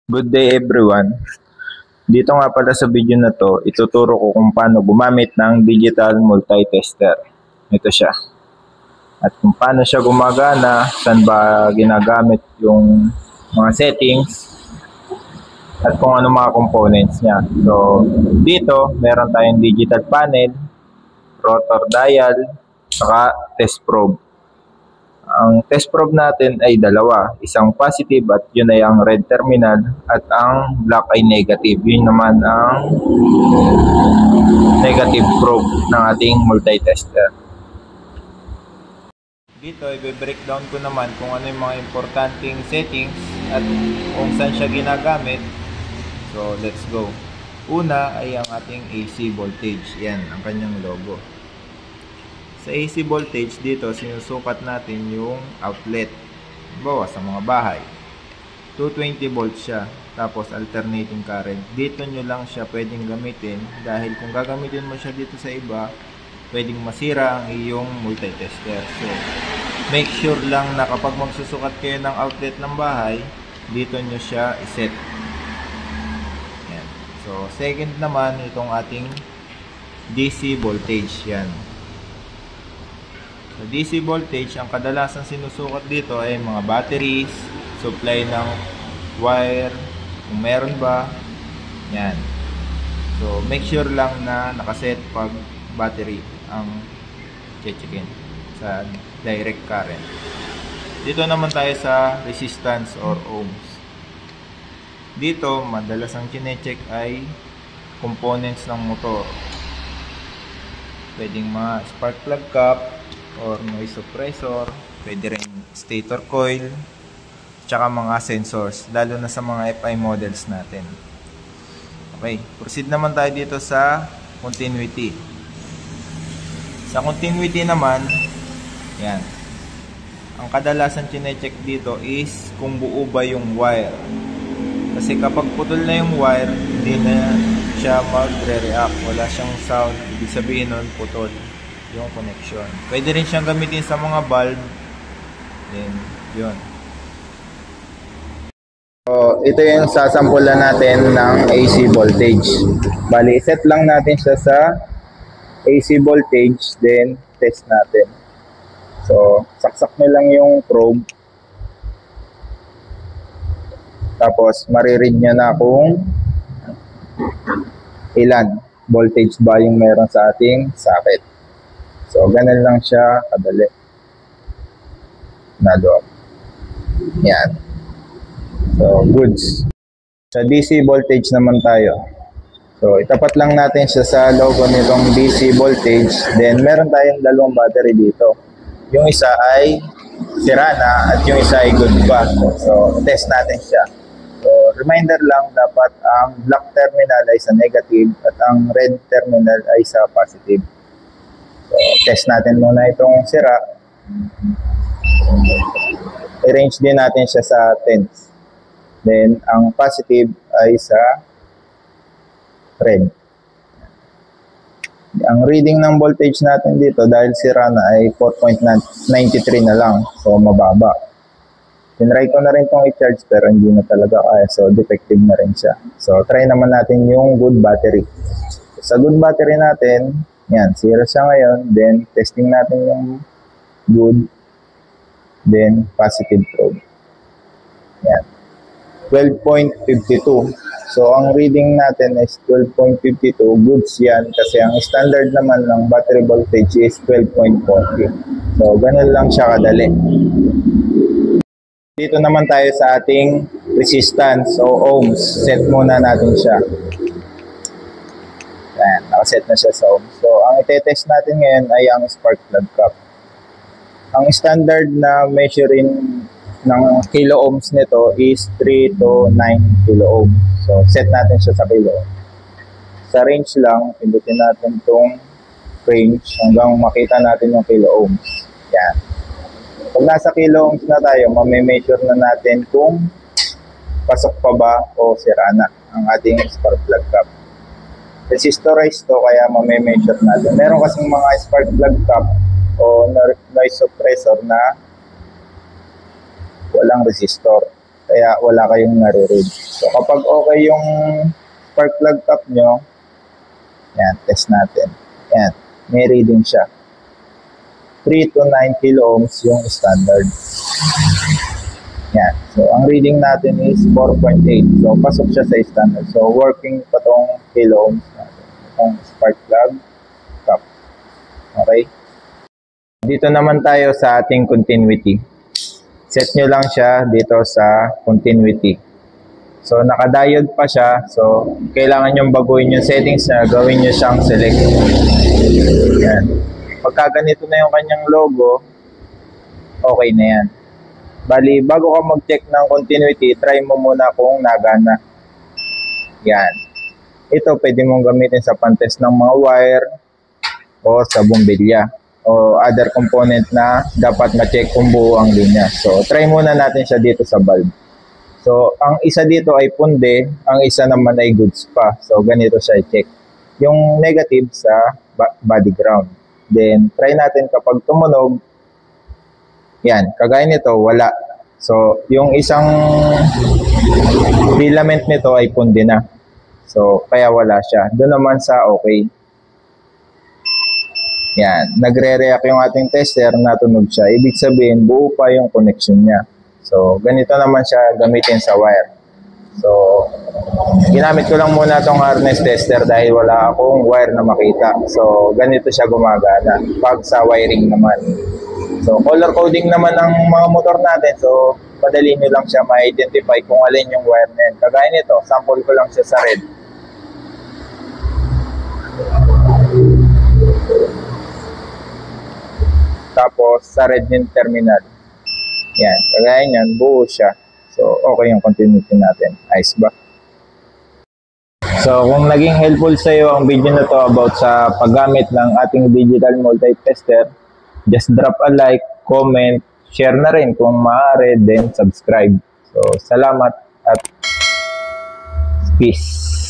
Good day everyone. Dito nga pala sa video na to, ituturo ko kung paano gumamit ng digital multi-tester. Ito siya. At kung paano siya gumagana, saan ba ginagamit yung mga settings, at kung ano mga components niya. So, dito, meron tayong digital panel, rotor dial, saka test probe. Ang test probe natin ay dalawa, isang positive at yun ay ang red terminal at ang black ay negative. Yun naman ang negative probe ng ating multi-tester. Dito i-breakdown ko naman kung ano yung mga importanteng settings at kung saan siya ginagamit. So let's go. Una ay ang ating AC voltage. Yan ang kanyang logo. Sa AC voltage dito, sinusukat natin yung outlet. Bawa sa mga bahay. 220 volts siya. Tapos alternating current. Dito nyo lang siya pwedeng gamitin. Dahil kung gagamitin mo siya dito sa iba, pwedeng masira ang iyong multi-tester. So, make sure lang na kapag magsusukat kayo ng outlet ng bahay, dito nyo siya iset. Yan. So, second naman, itong ating DC voltage. Yan. Sa DC voltage, ang kadalasan sinusukat dito ay mga batteries, supply ng wire, kung meron ba, yan. So, make sure lang na nakaset pag battery ang checkin sa direct current. Dito naman tayo sa resistance or ohms. Dito, madalas ang kine-check ay components ng motor. Pwedeng mga spark plug cap, or noise suppressor, pwede rin stator coil, tsaka mga sensors, lalo na sa mga FI models natin. Okay, proceed naman tayo dito sa continuity. Sa continuity naman, yan. Ang kadalasan chine-check dito is kung buo ba yung wire. Kasi kapag putol na yung wire, hindi na siya magre-react, wala siyang sound, ibig sabihin nun putol yung connection. Pwede rin siyang gamitin sa mga bulb. Then, yun. So, ito yung sasampulan natin ng AC voltage. Bali, set lang natin siya sa AC voltage, then test natin. So, saksak nyo lang yung probe. Tapos, mariread nyo na kung ilan voltage ba yung meron sa ating socket. So, ganun lang siya kadali. Nado. Yan. So, goods. Sa DC voltage naman tayo. So, itapat lang natin siya sa logo nitong DC voltage. Then, meron tayong dalawang battery dito. Yung isa ay sira na at yung isa ay good pa. So, test natin siya. So, reminder lang, dapat ang black terminal ay sa negative at ang red terminal ay sa positive. So, test natin muna itong sira. I-range din natin siya sa tens. Then, ang positive ay sa red. Ang reading ng voltage natin dito dahil sira na ay 4.93 na lang. So, mababa. Tinry ko na rin itong i-charge pero hindi na talaga kaya. So, defective na rin siya. So, try naman natin yung good battery. Sa good battery natin, yan, zero siya ngayon. Then, testing natin yung good. Then, positive probe. Yan. 12.52. So, ang reading natin is 12.52. Goods yan. Kasi ang standard naman ng battery voltage is 12.40. So, ganun lang siya kadali. Dito naman tayo sa ating resistance o ohms. Set muna natin siya. Ayan, nakaset na siya sa ohms. So, ang itetest natin ngayon ay ang spark plug cap. Ang standard na measuring ng kilo ohms nito is 3 to 9 kilo ohms. So, set natin siya sa kilo ohms. Sa range lang, pindutin natin itong range hanggang makita natin yung kilo ohms. Yan. Pag nasa kilo ohms na tayo, mamimeasure na natin kung pasok pa ba o sira na ang ating spark plug cap. Resistorized to, kaya mamimeasure natin. Meron kasing mga spark plug cap o noise suppressor na walang resistor. kaya wala kayong nare-read. So kapag okay yung spark plug cap nyo, yan, test natin. Yan, may reading siya. 3 to 9 kilo ohms yung standard. Yan. So, ang reading natin is 4.8. So, pasok siya sa standard. So, working pa tong kilo ohms natin. Itong spark plug cap. Okay? Dito naman tayo sa ating continuity. Set nyo lang siya dito sa continuity. So, naka-diode pa siya. So, kailangan nyo baguhin yung settings na gawin nyo siyang select. Yan. Pagka ganito na yung kanyang logo, okay na yan. Bali, bago ka mag-check ng continuity, try mo muna kung nagana. Yan. Ito, pwede mong gamitin sa pantest ng mga wire o sa bombilya o other component na dapat ma-check kung buo ang linya. So, try muna natin siya dito sa bulb. So, ang isa dito ay punde, ang isa naman ay goods pa. So, ganito siya i-check. Yung negative sa body ground. Then, try natin kapag tumunog, yan, kagaya nito, wala. So, yung isang filament nito ay pundi na. So, kaya wala siya. Doon naman sa okay. Yan, nagre-react yung ating tester, natunog siya. Ibig sabihin, buo pa yung connection niya. So, ganito naman siya gamitin sa wire. So, ginamit ko lang muna itong harness tester dahil wala akong wire na makita. So, ganito siya gumagana pag sa wiring naman. So, color coding naman ng mga motor natin. So, madali nyo lang siya ma-identify kung alin yung wire na yan. Kagaya nito, sample ko lang siya sa red. Tapos, sa red yung terminal. Yan, kagaya nyan, buo siya. So, okay yung continuity natin. Ayos ba? So, kung naging helpful sa iyo ang video na to about sa paggamit ng ating digital multi-tester, just drop a like, comment, share na rin kung maaari, then subscribe. So, salamat at peace.